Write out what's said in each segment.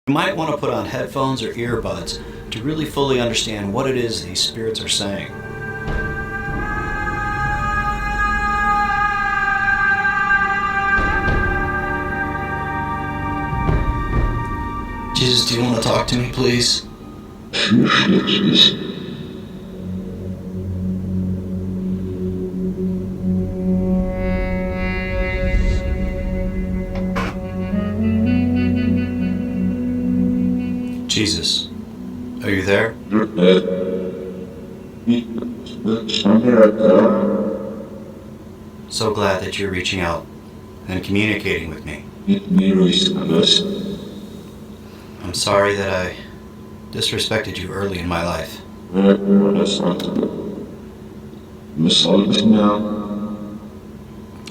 You might want to put on headphones or earbuds to really fully understand what it is these spirits are saying. Jesus, do you want to talk to me, please? Jesus, are you there? So glad that you're reaching out and communicating with me. I'm sorry that I disrespected you early in my life.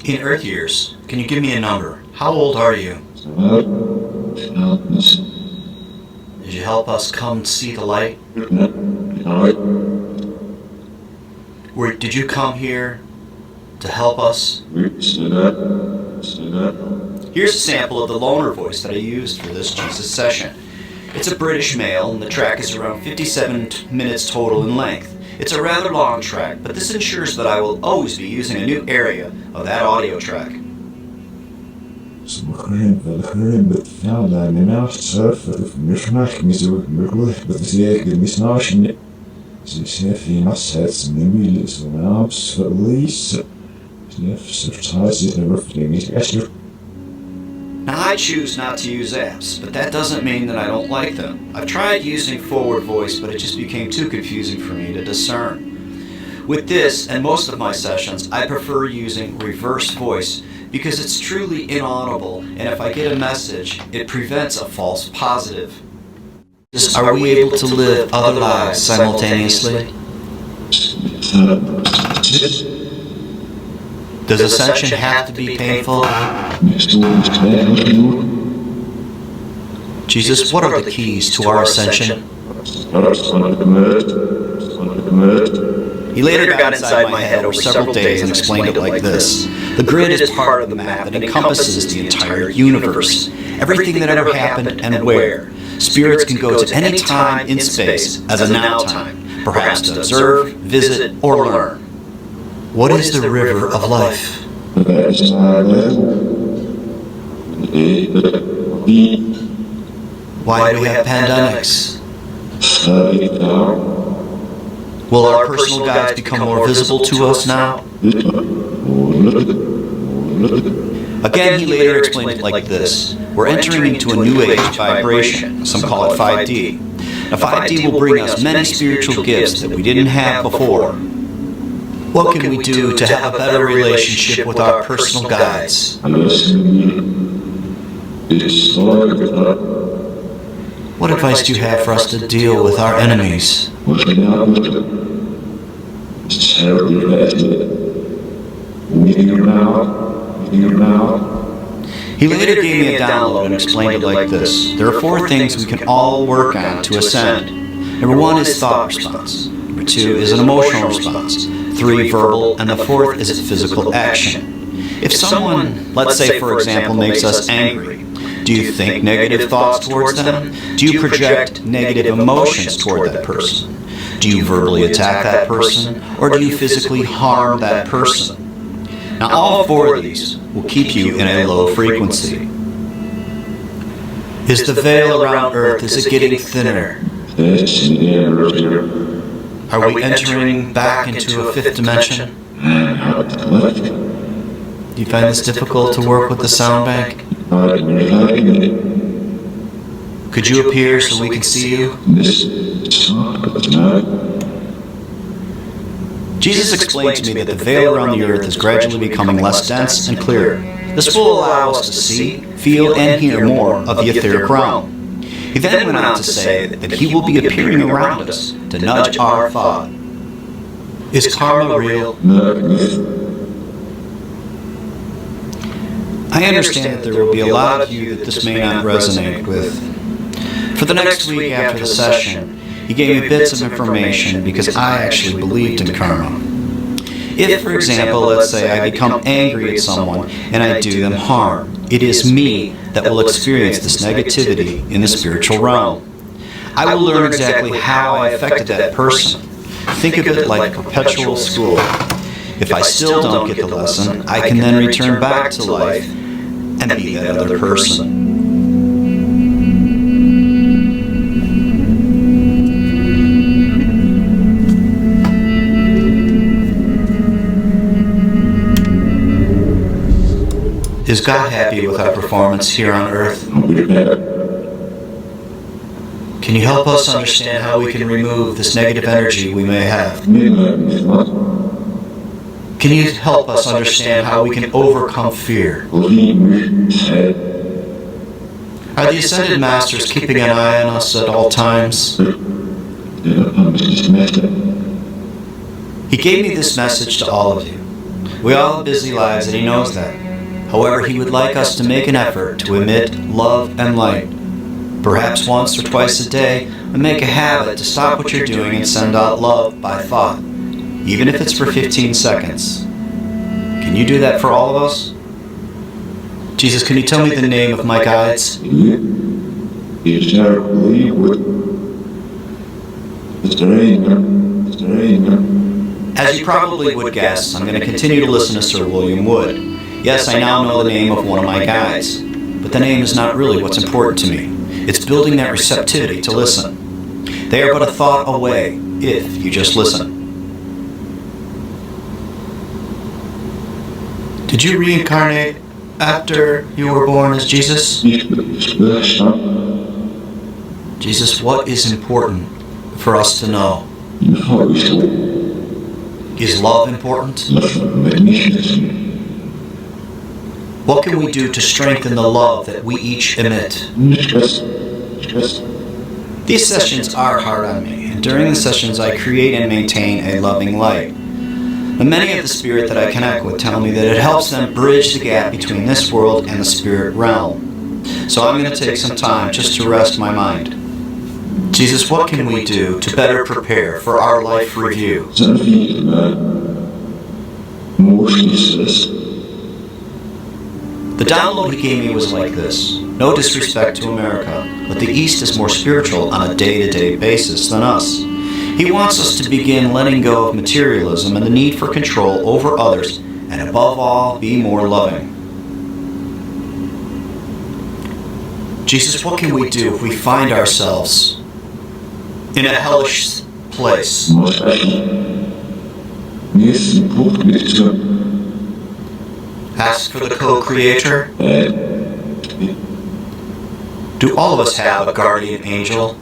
In Earth years, can you give me a number? How old are you? Did you help us come see the light? Did you come here to help us? Here's a sample of the loner voice that I used for this Jesus session. It's a British male, and the track is around 57 minutes total in length. It's a rather long track, but this ensures that I will always be using a new area of that audio track. Now, I choose not to use apps, but that doesn't mean that I don't like them. I've tried using forward voice, but it just became too confusing for me to discern. With this and most of my sessions, I prefer using reverse voice because it's truly inaudible, and if I get a message, it prevents a false positive. Are we able to live other lives simultaneously? Does ascension have to be painful? Jesus, what are the keys to our ascension? He later got inside my head over several days and explained it like this. The grid is part of the map that encompasses the entire universe. Everything that ever happened and where. Spirits can go to any time in space as a now time, perhaps to observe, visit, or learn. What is the river of life? Why do we have pandemics? Will our personal guides become more visible to us now? Again, he later explained it like this. We're entering into a new age vibration. Some call it 5D. Now, 5D will bring us many spiritual gifts that we didn't have before. What can we do to have a better relationship with our personal guides? What advice do you have for us to deal with our enemies? He later gave me a download and explained it like this. There are 4 things we can all work on to ascend. Number 1 is thought response. Number 2 is an emotional response. 3, verbal, and the 4th is physical action. If someone, let's say for example, makes us angry, do you think negative thoughts towards them? Do you project negative emotions toward that person? Do you verbally attack that person, or do you physically harm that person? Now, all 4 of these will keep you in a low frequency. Is the veil around Earth, is it getting thinner? Are we entering back into a 5th dimension? Do you find this difficult to work with the sound bank? Could you appear so we can see you? Jesus explained to me that the veil around the earth is gradually becoming less dense and clearer. This will allow us to see, feel, and hear more of the etheric realm. He then went on to say that he will be appearing around us to nudge our thought. Is karma real? I understand that there will be a lot of you that this may not resonate with. For the next week after the session, he gave me bits of information because I actually believed in karma. If, for example, let's say I become angry at someone and I do them harm, it is me that will experience this negativity in the spiritual realm. I will learn exactly how I affected that person. Think of it like perpetual school. If I still don't get the lesson, I can then return back to life and be that other person. Is God happy with our performance here on earth? Can you help us understand how we can remove this negative energy we may have? Can you help us understand how we can overcome fear? Are the Ascended Masters keeping an eye on us at all times? He gave me this message to all of you. We all have busy lives and He knows that. However, He would like us to make an effort to emit love and light. Perhaps once or twice a day, and make a habit to stop what you're doing and send out love by thought, even if it's for 15 seconds. Can you do that for all of us? Jesus, can you tell me the name of my guides? As you probably would guess, I'm going to continue to listen to Sir William Wood. Yes, I now know the name of one of my guides, but the name is not really what's important to me. It's building that receptivity to listen. They are but a thought away, if you just listen. Did you reincarnate after you were born as Jesus? Jesus, what is important for us to know? Is love important? What can we do to strengthen the love that we each emit? These sessions are hard on me, and during the sessions I create and maintain a loving light. But many of the spirit that I connect with tell me that it helps them bridge the gap between this world and the spirit realm. So I'm going to take some time just to rest my mind. Jesus, what can we do to better prepare for our life review? The download He gave me was like this. No disrespect to America, but the East is more spiritual on a day-to-day basis than us. He wants us to begin letting go of materialism and the need for control over others, and above all, be more loving. Jesus, what can we do if we find ourselves in a hellish place? Ask for the co-creator. Do all of us have a guardian angel?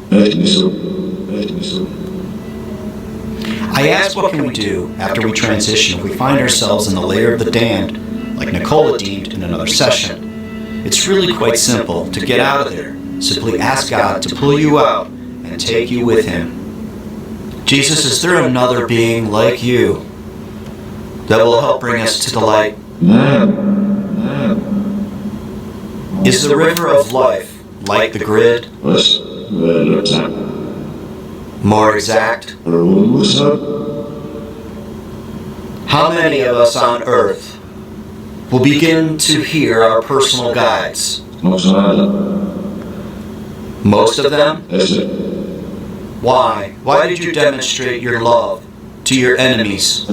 I ask what can we do after we transition if we find ourselves in the layer of the damned, like Nicola deemed in another session. It's really quite simple to get out of there. Simply ask God to pull you out and take you with Him. Jesus, is there another being like you that will help bring us to the light? Is the river of life like the grid? More exact? How many of us on earth will begin to hear our personal guides? Most of them? Why? Why did you demonstrate your love to your enemies?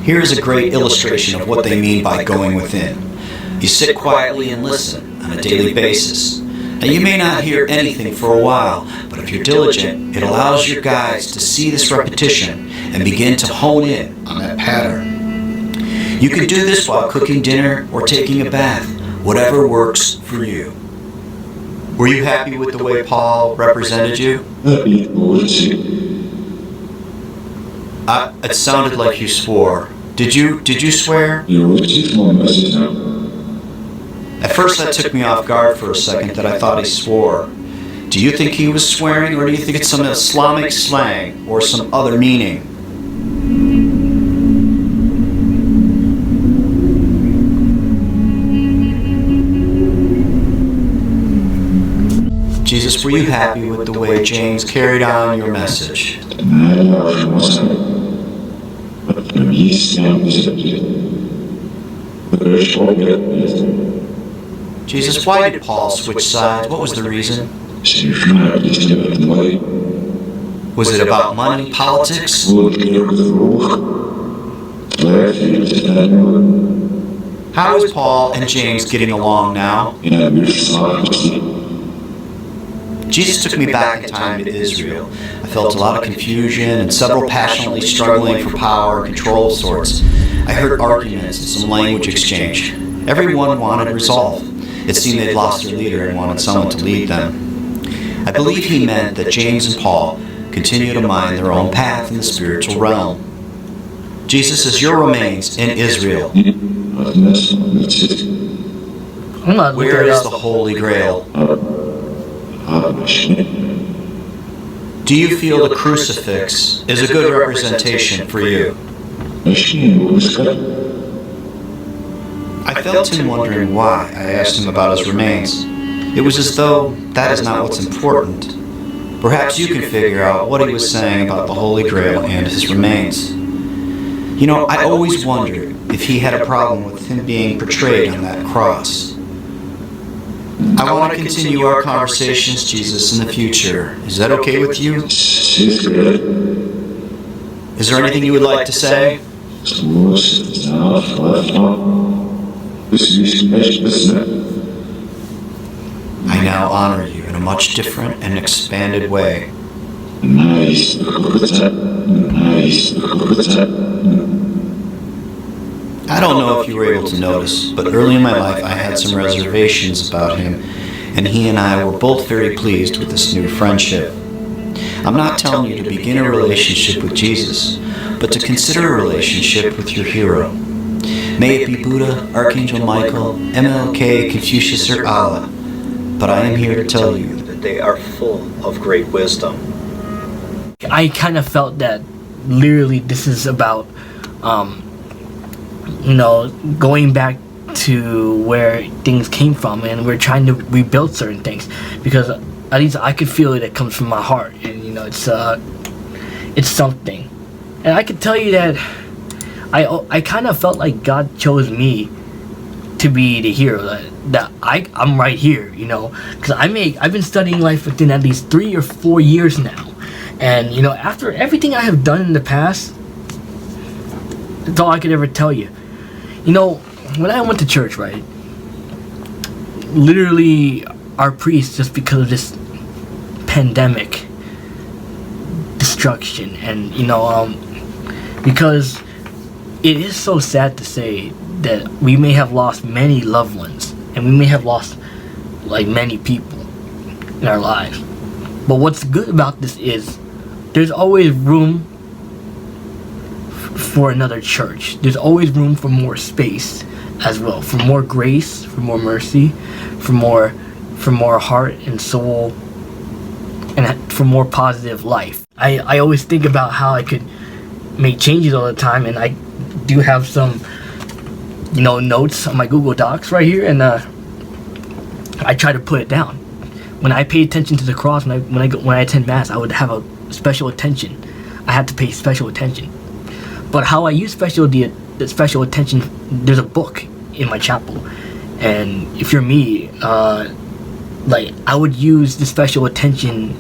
Here is a great illustration of what they mean by going within. You sit quietly and listen on a daily basis. Now you may not hear anything for a while, but if you're diligent, it allows your guides to see this repetition and begin to hone in on that pattern. You can do this while cooking dinner or taking a bath, whatever works for you. Were you happy with the way Paul represented you? It sounded like you swore. Did you swear? At first that took me off guard for a second, that I thought he swore. Do you think he was swearing, or do you think it's some Islamic slang or some other meaning? Jesus, were you happy with the way James carried on your message? Jesus, why did Paul switch sides? What was the reason? Was it about money, politics? How is Paul and James getting along now? Jesus took me back in time to Israel. I felt a lot of confusion and several passionately struggling for power and control of sorts. I heard arguments and some language exchange. Everyone wanted resolve. It seemed they'd lost their leader and wanted someone to lead them. I believe he meant that James and Paul continue to mind their own path in the spiritual realm. Jesus, as your remains in Israel, where is the Holy Grail? Do you feel the crucifix is a good representation for you? I felt him wondering why I asked him about his remains. It was as though that is not what's important. Perhaps you can figure out what he was saying about the Holy Grail and his remains. You know, I always wondered if he had a problem with him being portrayed on that cross. I want to continue our conversations, Jesus, in the future. Is that okay with you? Is there anything you would like to say? I now honor you in a much different and expanded way. I don't know if you were able to notice, but early in my life I had some reservations about him, and he and I were both very pleased with this new friendship. I'm not telling you to begin a relationship with Jesus, but to consider a relationship with your hero. May it be Buddha, Archangel Michael, MLK, Confucius, or Allah, but I am here to tell you that they are full of great wisdom. I kind of felt that literally this is about going back to where things came from, and we're trying to rebuild certain things, because at least I could feel it comes from my heart, and it's something. And I could tell you that I kind of felt like God chose me to be the hero, that I'm right here, because I've been studying life within at least 3 or 4 years now, and after everything I have done in the past, that's all I could ever tell you. When I went to church, right, literally our priest, just because of this pandemic destruction, and because it is so sad to say that we may have lost many loved ones, and we may have lost many people in our lives, but what's good about this is there's always room for another church. There's always room for more space as well, for more grace, for more mercy, for more heart and soul, and for more positive life. I always think about how I could make changes all the time, and I do have some notes on my Google Docs right here, and I try to put it down. When I pay attention to the cross, when I attend Mass, I would have a special attention. I had to pay special attention. But how I use the special attention, there's a book in my chapel, and if you're me, I would use the special attention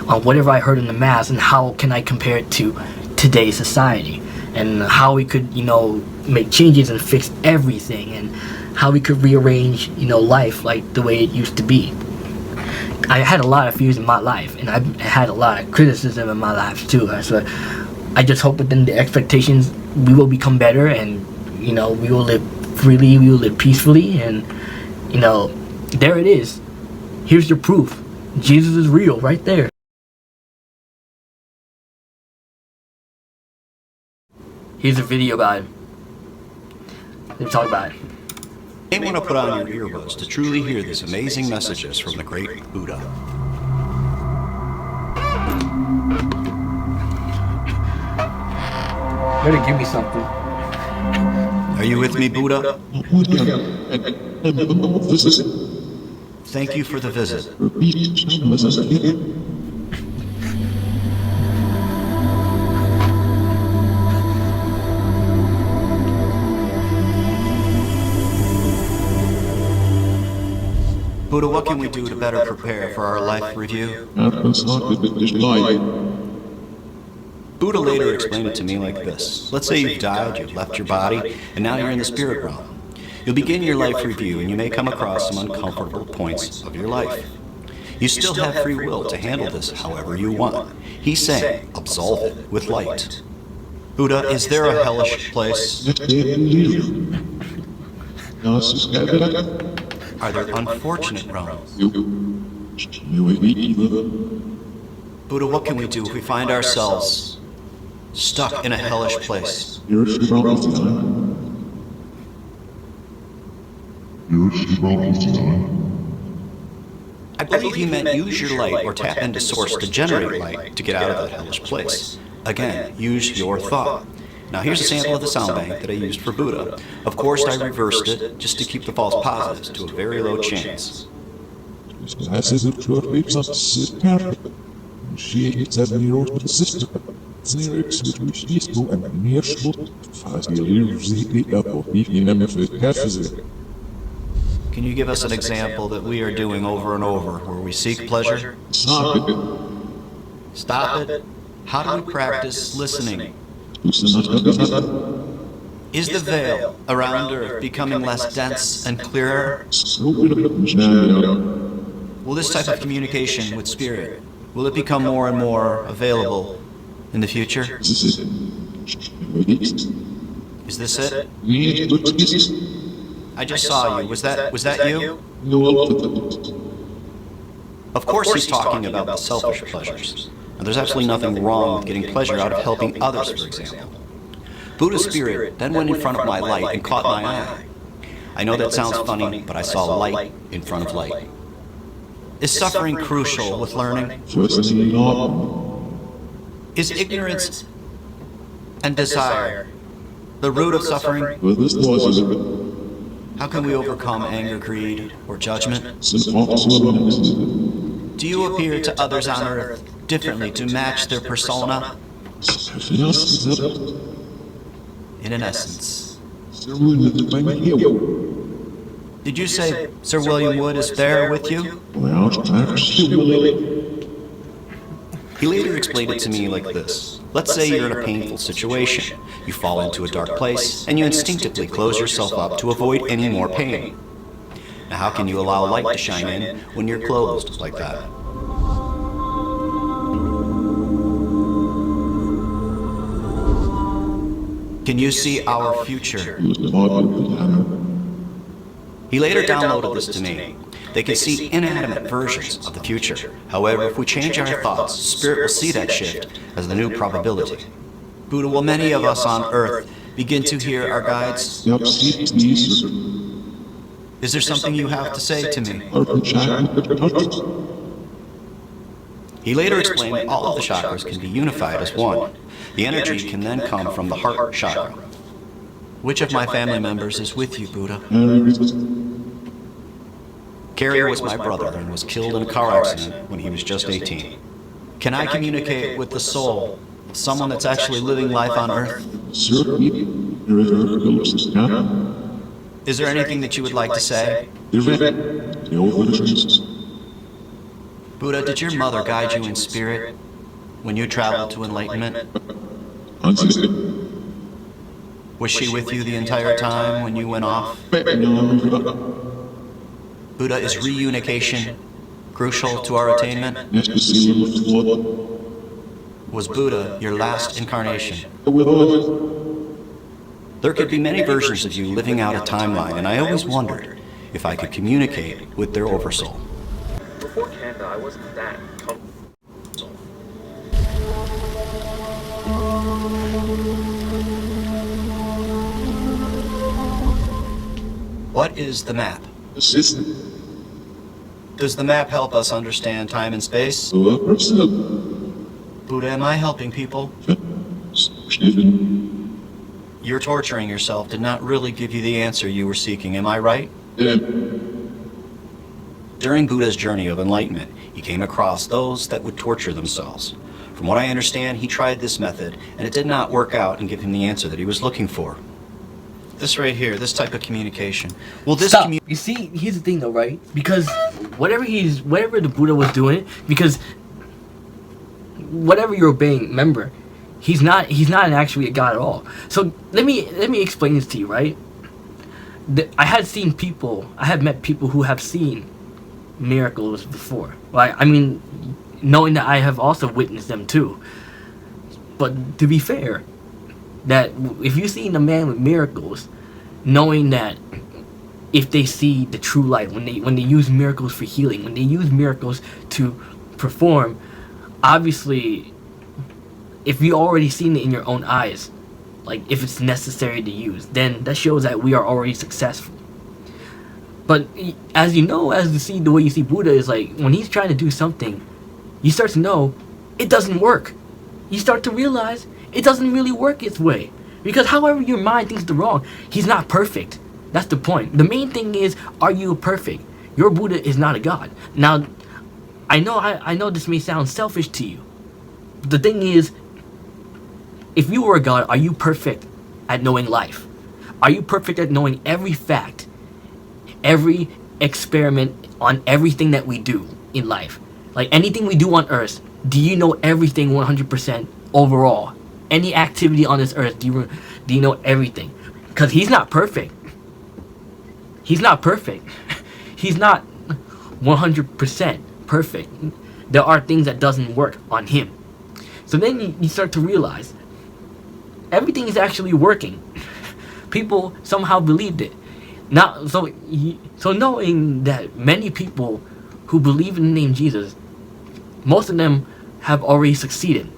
on whatever I heard in the Mass, and how can I compare it to today's society, and how we could make changes and fix everything, and how we could rearrange life like the way it used to be. I had a lot of fears in my life, and I had a lot of criticism in my life too. So I just hope within the expectations we will become better, and we will live freely, we will live peacefully, and there it is. Here's your proof. Jesus is real right there. Here's a video about him. Let's talk about it. You may want to put on your earbuds to truly hear these amazing messages from the great Buddha. Better give me something. Are you with me, Buddha? Thank you for the visit. Buddha, what can we do to better prepare for our life review? Buddha later explained it to me like this. Let's say you've died, you've left your body, and now you're in the spirit realm. You'll begin your life review, and you may come across some uncomfortable points of your life. You still have free will to handle this however you want. He's saying, absolve it with light. Buddha, is there a hellish place? Are there unfortunate realms? Buddha, what can we do if we find ourselves stuck in a hellish place? I believe he meant use your light or tap into source to generate light to get out of that hellish place. Again, use your thought. Now here's a sample of the sound bank that I used for Buddha. Of course, I reversed it just to keep the false positives to a very low chance. Can you give us an example that we are doing over and over, where we seek pleasure? Stop it. How do we practice listening? Is the veil around Earth becoming less dense and clearer? Will this type of communication with Spirit, will it become more and more available in the future? Is this it? I just saw you. Was that you? Of course he's talking about the selfish pleasures. And there's absolutely nothing wrong with getting pleasure out of helping others, for example. Buddha's spirit then went in front of my light and caught my eye. I know that sounds funny, but I saw light in front of light. Is suffering crucial with learning? Is ignorance and desire the root of suffering? How can we overcome anger, greed, or judgment? Do you appear to others on Earth differently to match their persona? In an essence. Did you say Sir William Wood is there with you? He later explained it to me like this. Let's say you're in a painful situation. You fall into a dark place, and you instinctively close yourself up to avoid any more pain. Now how can you allow light to shine in when you're closed like that? Can you see our future? He later downloaded this to me. They can see inanimate versions of the future. However, if we change our thoughts, Spirit will see that shift as the new probability. Buddha, will many of us on Earth begin to hear our guides? Is there something you have to say to me? He later explained that all of the chakras can be unified as one. The energy can then come from the heart chakra. Which of my family members is with you, Buddha? Gary was my brother and was killed in a car accident when he was just 18. Can I communicate with the soul of someone that's actually living life on Earth? Is there anything that you would like to say? Buddha, did your mother guide you in spirit when you traveled to enlightenment? Was she with you the entire time when you went off? Buddha, is reunification crucial to our attainment? Was Buddha your last incarnation? There could be many versions of you living out a timeline, and I always wondered if I could communicate with their oversoul. Before Canada, I wasn't that comfortable. What is the map? Does the map help us understand time and space? Buddha, am I helping people? Your torturing yourself did not really give you the answer you were seeking, am I right? During Buddha's journey of enlightenment, he came across those that would torture themselves. From what I understand, he tried this method, and it did not work out and give him the answer that he was looking for. This right here, this type of communication. Well, this Stop. You see, here's the thing though, right? Because whatever the Buddha was doing, because whatever you're obeying, remember, he's not actually a god at all. So let me explain this to you, right? I have met people who have seen miracles before. Like, I mean, knowing that I have also witnessed them too. But to be fair, that if you've seen a man with miracles, knowing that if they see the true light, when they use miracles for healing, when they use miracles to perform, obviously, if you already seen it in your own eyes, like if it's necessary to use, then that shows that we are already successful. But as you know, as you see, the way you see Buddha is like, when he's trying to do something, you start to know it doesn't work. You start to realize it doesn't really work its way. Because however your mind thinks the wrong, he's not perfect. That's the point. The main thing is, are you perfect? Your Buddha is not a god. Now, I know this may sound selfish to you. But the thing is, if you were a god, are you perfect at knowing life? Are you perfect at knowing every fact, every experiment on everything that we do in life? Like anything we do on earth, do you know everything 100% overall? Any activity on this earth, do you know everything? Because he's not perfect. He's not perfect. He's not 100% perfect. There are things that doesn't work on him. So then you start to realize everything is actually working. People somehow believed it. Now, so knowing that many people who believe in the name Jesus, most of them have already succeeded.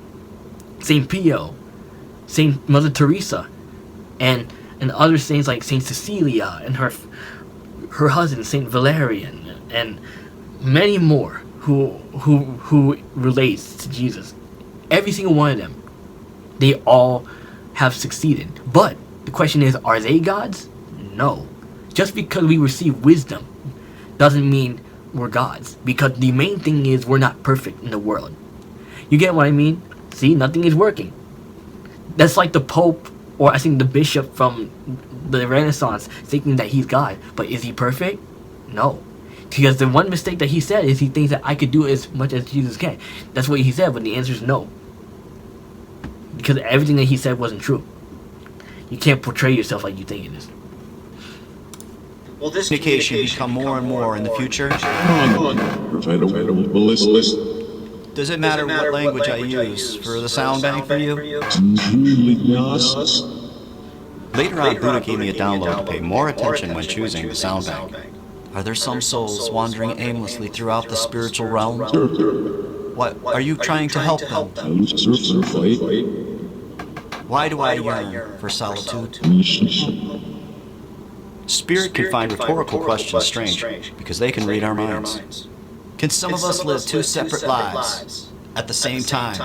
Saint Pio, Saint Mother Teresa, and other saints like Saint Cecilia and her husband Saint Valerian, and many more who relates to Jesus. Every single one of them, they all have succeeded. But the question is, are they gods? No. Just because we receive wisdom doesn't mean we're gods. Because the main thing is, we're not perfect in the world. You get what I mean? See, nothing is working. That's like the Pope, or I think the bishop from the Renaissance, thinking that he's God. But is he perfect? No. Because the one mistake that he said is he thinks that I could do as much as Jesus can. That's what he said, but the answer is no. Because everything that he said wasn't true. You can't portray yourself like you think it is. Will this communication become more and more in the future? Does it matter what language I use for the sound bank for you? Later on, Buddha gave me a download to pay more attention when choosing the sound bank. Are there some souls wandering aimlessly throughout the spiritual realm? What, are you trying to help them? Why do I yearn for solitude? Spirit can find rhetorical questions strange because they can read our minds. Can some of us live two separate lives at the same time?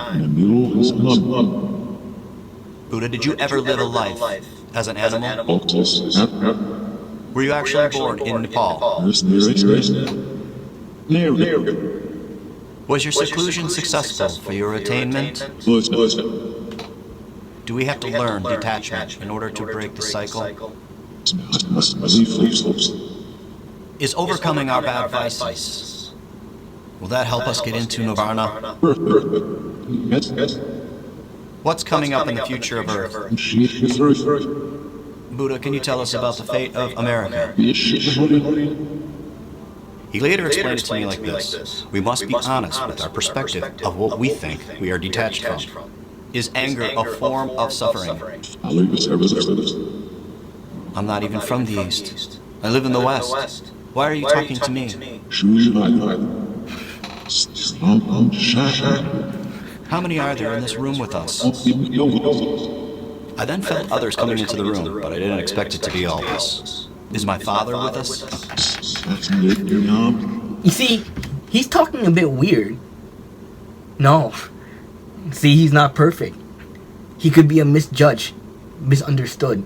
Buddha, did you ever live a life as an animal? Were you actually born in Nepal? Was your seclusion successful for your attainment? Do we have to learn detachment in order to break the cycle? Is overcoming our bad vices, will that help us get into Nirvana? What's coming up in the future of Earth? Buddha, can you tell us about the fate of America? He later explained it to me like this. We must be honest with our perspective of what we think we are detached from. Is anger a form of suffering? I'm not even from the East. I live in the West. Why are you talking to me? How many are there in this room with us? I then felt others coming into the room, but I didn't expect it to be all this. Is my father with us? You see, he's talking a bit weird. No. See, he's not perfect. He could be a misjudged, misunderstood.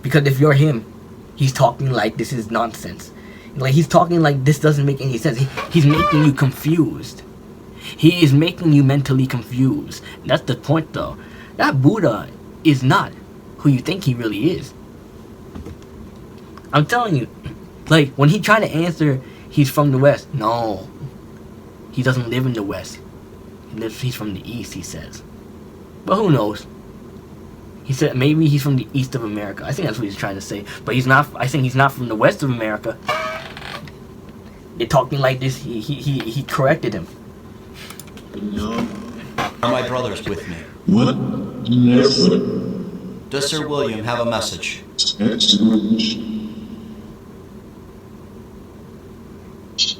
Because if you're him, he's talking like this is nonsense. Like, he's talking like this doesn't make any sense. He's making you confused. He is making you mentally confused. That's the point, though. That Buddha is not who you think he really is. I'm telling you. Like, when he tried to answer, he's from the West. No, he doesn't live in the West. He's from the East, he says. But who knows? He said maybe he's from the East of America. I think that's what he's trying to say. But he's not. I think he's not from the West of America. They talking like this. He corrected him. Are my brothers with me? What? Never. Does Sir William have a message? Excellent.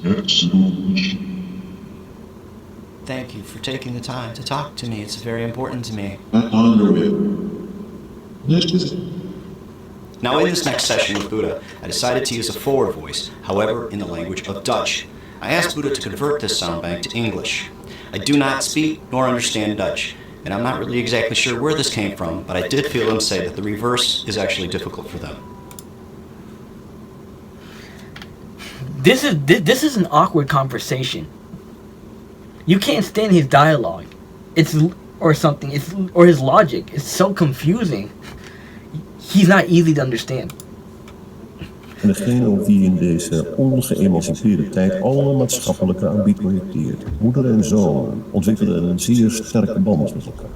Excellent. Thank you for taking the time to talk to me. It's very important to me. Now, in this next session with Buddha, I decided to use a forward voice, however, in the language of Dutch. I asked Buddha to convert this sound bank to English. I do not speak nor understand Dutch, and I'm not really exactly sure where this came from, but I did feel him say that the reverse is actually difficult for them. This is an awkward conversation. You can't stand his dialogue. Or his logic. It's so confusing. He's not easy to understand. En degene op wie in deze ongeëmancipeerde tijd alle maatschappelijke ambitie projecteert. Moeder en zoon ontwikkelen een zeer sterke band met elkaar.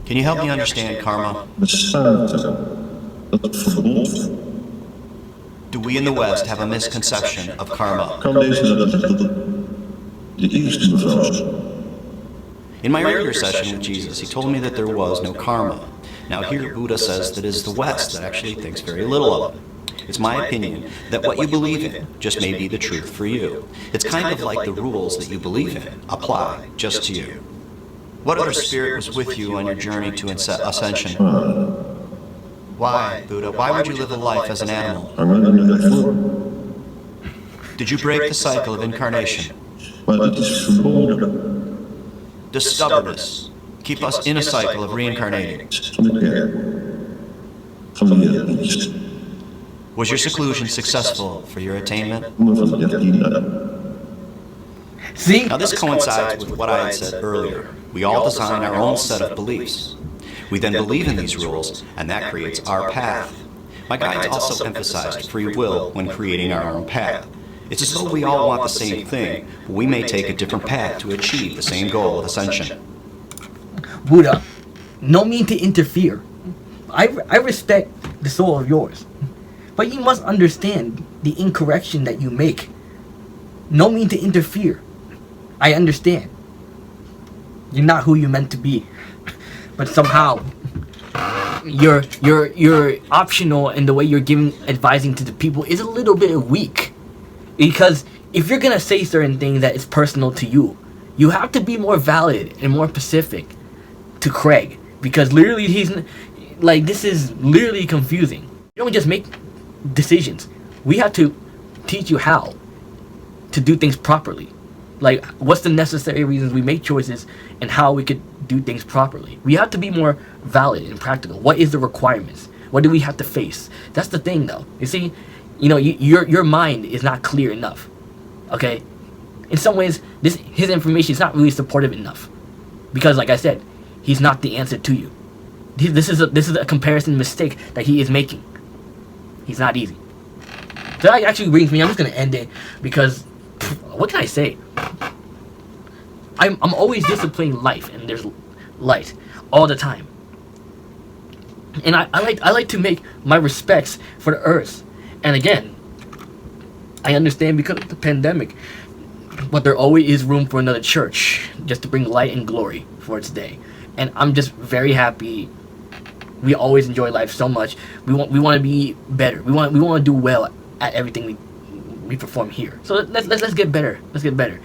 Can you help me understand karma? Bestaat er dat verbod? Do we in the West have a misconception of karma? Kan deze dat de eerste mevrouw? In my earlier session with Jesus, he told me that there was no karma. Now here Buddha says that it is the West that actually thinks very little of it. It's my opinion that what you believe in just may be the truth for you. It's kind of like the rules that you believe in apply just to you. What other spirit was with you on your journey to ascension? Why, Buddha? Why would you live a life as an animal? Did you break the cycle of incarnation? Does stubbornness keep us in a cycle of reincarnating? Was your seclusion successful for your attainment? See? Now this coincides with what I had said earlier. We all design our own set of beliefs. We then believe in these rules, and that creates our path. My guides also emphasized free will when creating our own path. It's as though we all want the same thing, but we may take a different path to achieve the same goal of ascension. Buddha, no mean to interfere. I respect the soul of yours. But you must understand the incorrection that you make. No mean to interfere. I understand. You're not who you're meant to be. But somehow you're optional in the way you're advising to the people is a little bit weak. Because if you're gonna say certain things that is personal to you, you have to be more valid and more specific to Craig. Because literally this is literally confusing. You don't just make decisions. We have to teach you how to do things properly. Like, what's the necessary reasons we make choices and how we could do things properly. We have to be more valid and practical. What is the requirements? What do we have to face? That's the thing, though. You see, your mind is not clear enough. Okay? In some ways, his information is not really supportive enough. Because, like I said, he's not the answer to you. This is a comparison mistake that he is making. He's not easy. So that actually brings me, I'm just going to end it because, what can I say? I'm always disciplining life, and there's light all the time. And I like to make my respects for the earth. And again, I understand because of the pandemic, but there always is room for another church just to bring light and glory for its day. And I'm just very happy. We always enjoy life so much. We want to be better. We want to do well at everything we perform here. So let's get better. Let's get better.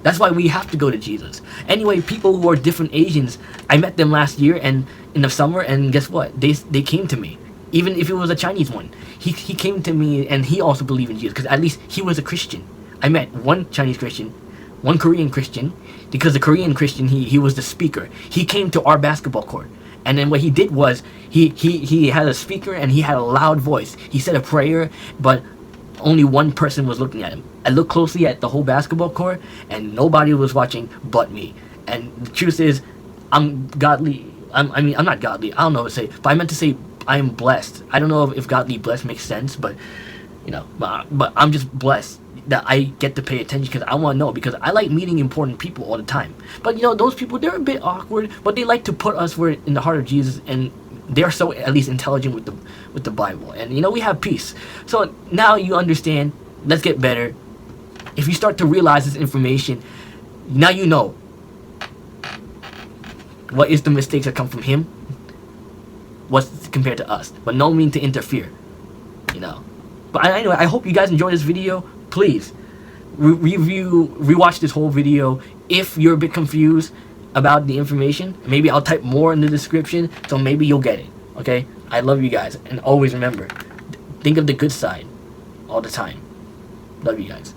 That's why we have to go to Jesus. Anyway, people who are different Asians, I met them last year and in the summer, and guess what? They came to me. Even if it was a Chinese one, he came to me and he also believed in Jesus because at least he was a Christian. I met one Chinese Christian, one Korean Christian, because the Korean Christian he was the speaker. He came to our basketball court. And then what he did was he had a speaker and he had a loud voice. He said a prayer, but only one person was looking at him. I looked closely at the whole basketball court and nobody was watching but me. And the truth is, I'm godly I mean, I'm not godly. I don't know what to say, but I meant to say I am blessed. I don't know if godly blessed makes sense, but but I'm just blessed that I get to pay attention because I want to know, because I like meeting important people all the time. But those people, they're a bit awkward, but they like to put us where in the heart of Jesus, and they're so at least intelligent with the Bible, and we have peace. So now you understand. Let's get better. If you start to realize this information, now you know what is the mistakes that come from him, what's compared to us, but no mean to interfere, But anyway, I hope you guys enjoyed this video. Please rewatch this whole video. If you're a bit confused about the information, maybe I'll type more in the description, so maybe you'll get it. Okay? I love you guys, and always remember, think of the good side all the time. Love you guys.